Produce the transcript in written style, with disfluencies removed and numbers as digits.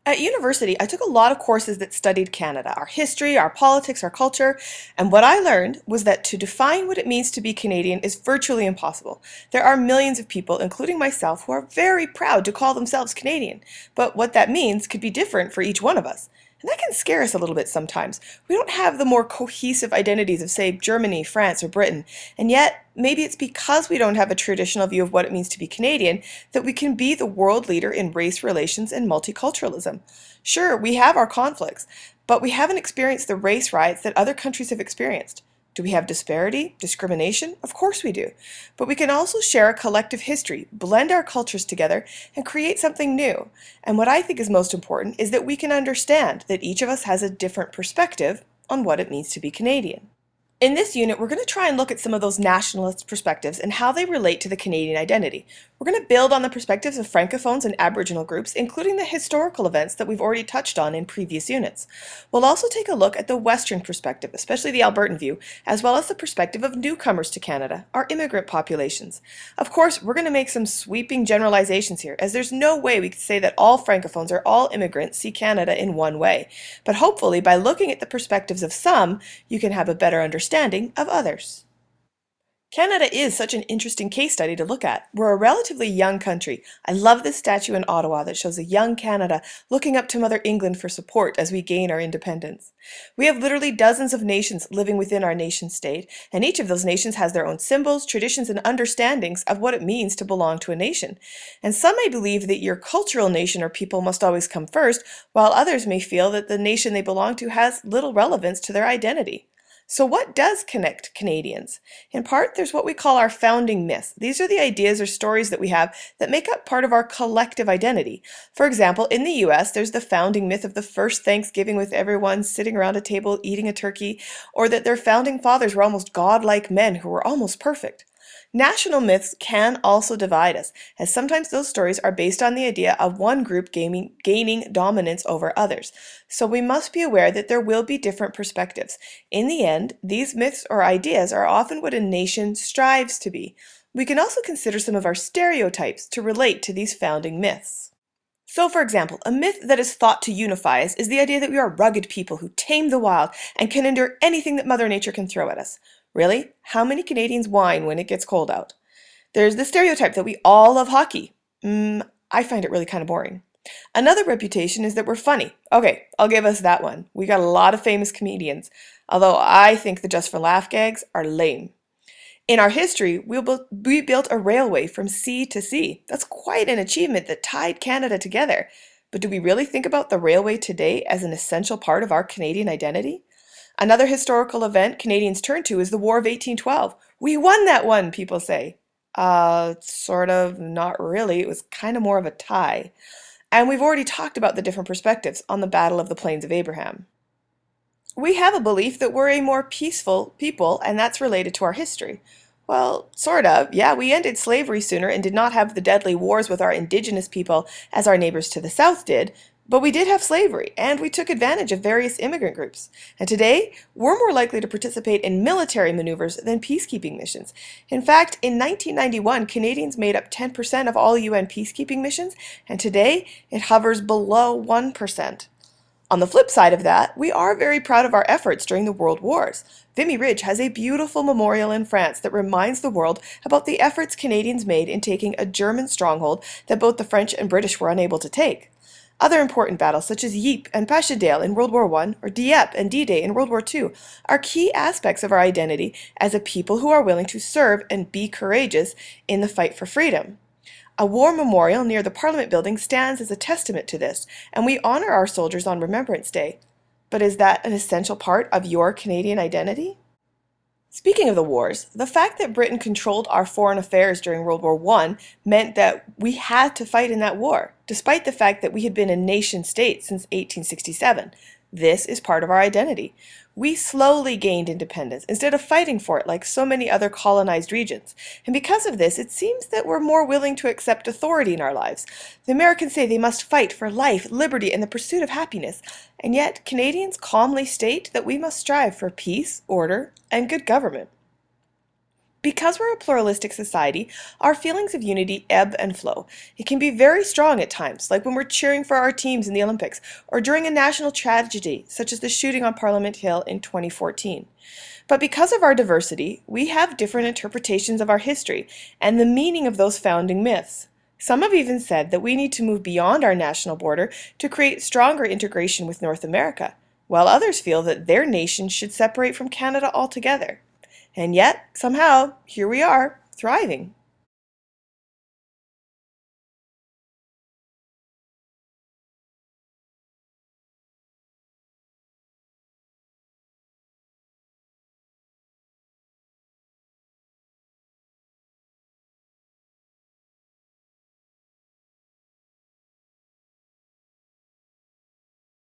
At university, I took a lot of courses that studied Canada, our history, our politics, our culture, and what I learned was that to define what it means to be Canadian is virtually impossible. There are millions of people, including myself, who are very proud to call themselves Canadian, but what that means could be different for each one of us. And that can scare us a little bit sometimes. We don't have the more cohesive identities of, say, Germany, France, or Britain, and yet maybe it's because we don't have a traditional view of what it means to be Canadian that we can be the world leader in race relations and multiculturalism. Sure, we have our conflicts, but we haven't experienced the race riots that other countries have experienced. Do we have disparity, discrimination? Of course we do. But we can also share a collective history, blend our cultures together, and create something new. And what I think is most important is that we can understand that each of us has a different perspective on what it means to be Canadian. In this unit, we're going to try and look at some of those nationalist perspectives and how they relate to the Canadian identity. We're going to build on the perspectives of Francophones and Aboriginal groups, including the historical events that we've already touched on in previous units. We'll also take a look at the Western perspective, especially the Albertan view, as well as the perspective of newcomers to Canada, our immigrant populations. Of course, we're going to make some sweeping generalizations here, as there's no way we could say that all Francophones or all immigrants see Canada in one way. But hopefully, by looking at the perspectives of some, you can have a better understanding of others. Canada is such an interesting case study to look at. We're a relatively young country. I love this statue in Ottawa that shows a young Canada looking up to Mother England for support as we gain our independence. We have literally dozens of nations living within our nation state, and each of those nations has their own symbols, traditions, and understandings of what it means to belong to a nation. And some may believe that your cultural nation or people must always come first, while others may feel that the nation they belong to has little relevance to their identity. So what does connect Canadians? In part, there's what we call our founding myths. These are the ideas or stories that we have that make up part of our collective identity. For example, in the US, there's the founding myth of the first Thanksgiving with everyone sitting around a table eating a turkey, or that their founding fathers were almost godlike men who were almost perfect. National myths can also divide us, as sometimes those stories are based on the idea of one group gaining dominance over others. So we must be aware that there will be different perspectives. In the end, these myths or ideas are often what a nation strives to be. We can also consider some of our stereotypes to relate to these founding myths. So, for example, a myth that is thought to unify us is the idea that we are rugged people who tame the wild and can endure anything that Mother Nature can throw at us. Really? How many Canadians whine when it gets cold out? There's the stereotype that we all love hockey. I find it really kind of boring. Another reputation is that we're funny. Okay, I'll give us that one. We got a lot of famous comedians, although I think the just for laugh gags are lame. In our history, we built a railway from sea to sea. That's quite an achievement that tied Canada together. But do we really think about the railway today as an essential part of our Canadian identity? Another historical event Canadians turn to is the War of 1812. We won that one, people say. Sort of, not really. It was kind of more of a tie. And we've already talked about the different perspectives on the Battle of the Plains of Abraham. We have a belief that we're a more peaceful people, and that's related to our history. Well, sort of. Yeah, we ended slavery sooner and did not have the deadly wars with our indigenous people as our neighbors to the south did, but we did have slavery, and we took advantage of various immigrant groups. And today, we're more likely to participate in military maneuvers than peacekeeping missions. In fact, in 1991, Canadians made up 10% of all UN peacekeeping missions, and today it hovers below 1%. On the flip side of that, we are very proud of our efforts during the World Wars. Vimy Ridge has a beautiful memorial in France that reminds the world about the efforts Canadians made in taking a German stronghold that both the French and British were unable to take. Other important battles such as Ypres and Passchendaele in World War I or Dieppe and D-Day in World War II are key aspects of our identity as a people who are willing to serve and be courageous in the fight for freedom. A war memorial near the Parliament building stands as a testament to this, and we honor our soldiers on Remembrance Day. But is that an essential part of your Canadian identity? Speaking of the wars, the fact that Britain controlled our foreign affairs during World War I meant that we had to fight in that war, despite the fact that we had been a nation state since 1867. This is part of our identity. We slowly gained independence instead of fighting for it like so many other colonized regions. And because of this, it seems that we're more willing to accept authority in our lives. The Americans say they must fight for life, liberty, and the pursuit of happiness. And yet, Canadians calmly state that we must strive for peace, order, and good government. Because we're a pluralistic society, our feelings of unity ebb and flow. It can be very strong at times, like when we're cheering for our teams in the Olympics, or during a national tragedy, such as the shooting on Parliament Hill in 2014. But because of our diversity, we have different interpretations of our history and the meaning of those founding myths. Some have even said that we need to move beyond our national border to create stronger integration with North America, while others feel that their nation should separate from Canada altogether. And yet, somehow, here we are, thriving.